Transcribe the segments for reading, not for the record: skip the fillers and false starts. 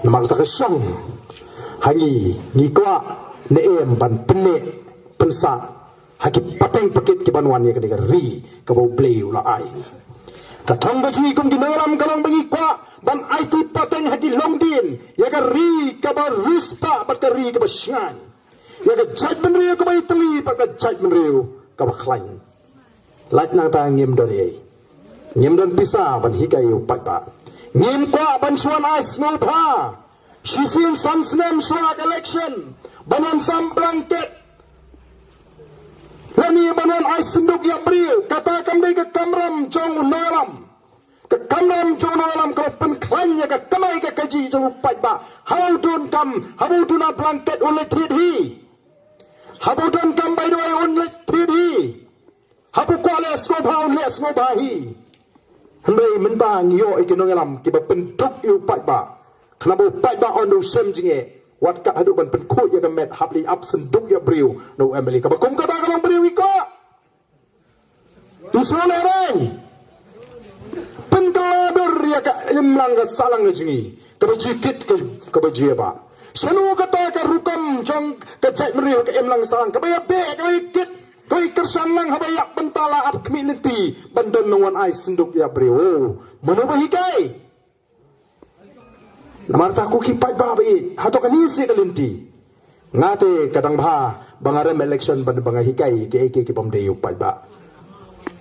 Namang tak kesang hangi ngikwa neem ban pene pensa haki pateng pakit ke banuan ya kedega ri ke bau bleu la ai katang baji kum di dalam kalang bangikwa ban IT pateng haki longdin ya ke ri ke bau ruspa bat ke ri ke bau syangan ya ke jat menriu ke bau itali bat ke jat menriu ke bau klain lait nang ta ngim don bisa ban hikai upat ba ngim kwa ban suan ais ngulpa shisin samsnem suat election banon sam blanket lani banon ais senduk ya beriu katakan dari ke kamram jong nolam ke kamram jong nolam kalau penklanya ke kamai ke kaji jong upat ba habudun a blanket oleh tidhi habudun kam by the way oleh tidhi habu kuala esgobahi Henry mentang yo ikinongelam kiba penduk yu patba kenapa patba on do sem jinge wat kat hadu ban penkut ya kemet habli up senduk ya briu no emily ka bakum kata kalau briu iko tu solereng penkeladur ya ka imlang ka salang jingi ka bajikit ka bajiba sanu kata ka rukam jong ka jat briu ka imlang salang ka bayabe ka ikit kau kersan lang habayak bentala up community bandan nongan ai senduk ya brio mana bahikai namarta ku kipat babi hato kanisi kalinti ngate kadang bah bangarem election ban bangahikai ke bomde upat ba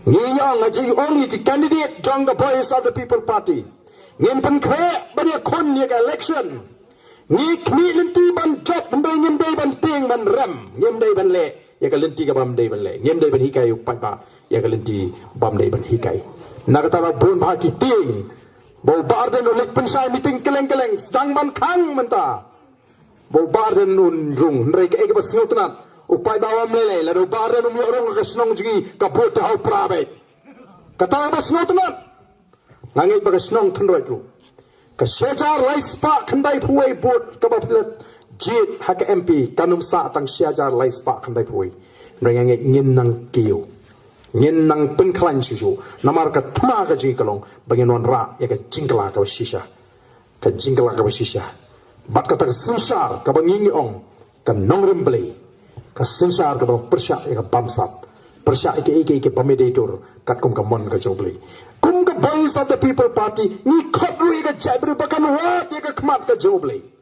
ngiyang ngaji only the candidate jong the voice of the people party ngem pen kre ban ya kon ya election ngi community ban job ngem dai ban ting ban rem ngem dai ban le ya kalenti ka bam dei ban le ngem dei ban hikai upat ba ya kalenti bam dei ban hikai nakatala bon ba ki ting bo barden ulik pensai meeting keleng sedang ban khang menta bo barden un rung rei ke bas ngotnat upai ba wam le la do barden um rung ka snong jingi ka bot hau prabe kata bas ngotnat nangit ba ka snong thnroi tu ka sejar lais pa khandai phuai bot ka ba plat jit hak MP kanum sa tang syajar lais pa khandai phui nrengang ngin nang kiu ngin nang penklan sisu namar ka thma ka ji kalong bangenon ra ya ka jingkla ka shisha bat ka tak sensar ka bangingi ong ka nongrem blei ka sensar ka persya ya ka bamsap persya ke pameditor kat kum ka mon ka joblei kum ka voice of the people party ni khotru ya ka jabru bakan wat ya ka khmat ka joblei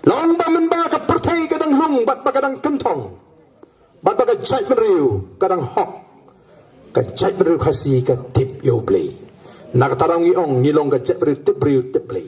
long ba men ba ka perthai kadang lung bat ba kadang kentong bat ba ka jat meriu kadang hok ka jat meriu khasi ka tip yo play nak tarang ngi ong ngi long ka jat meriu tip play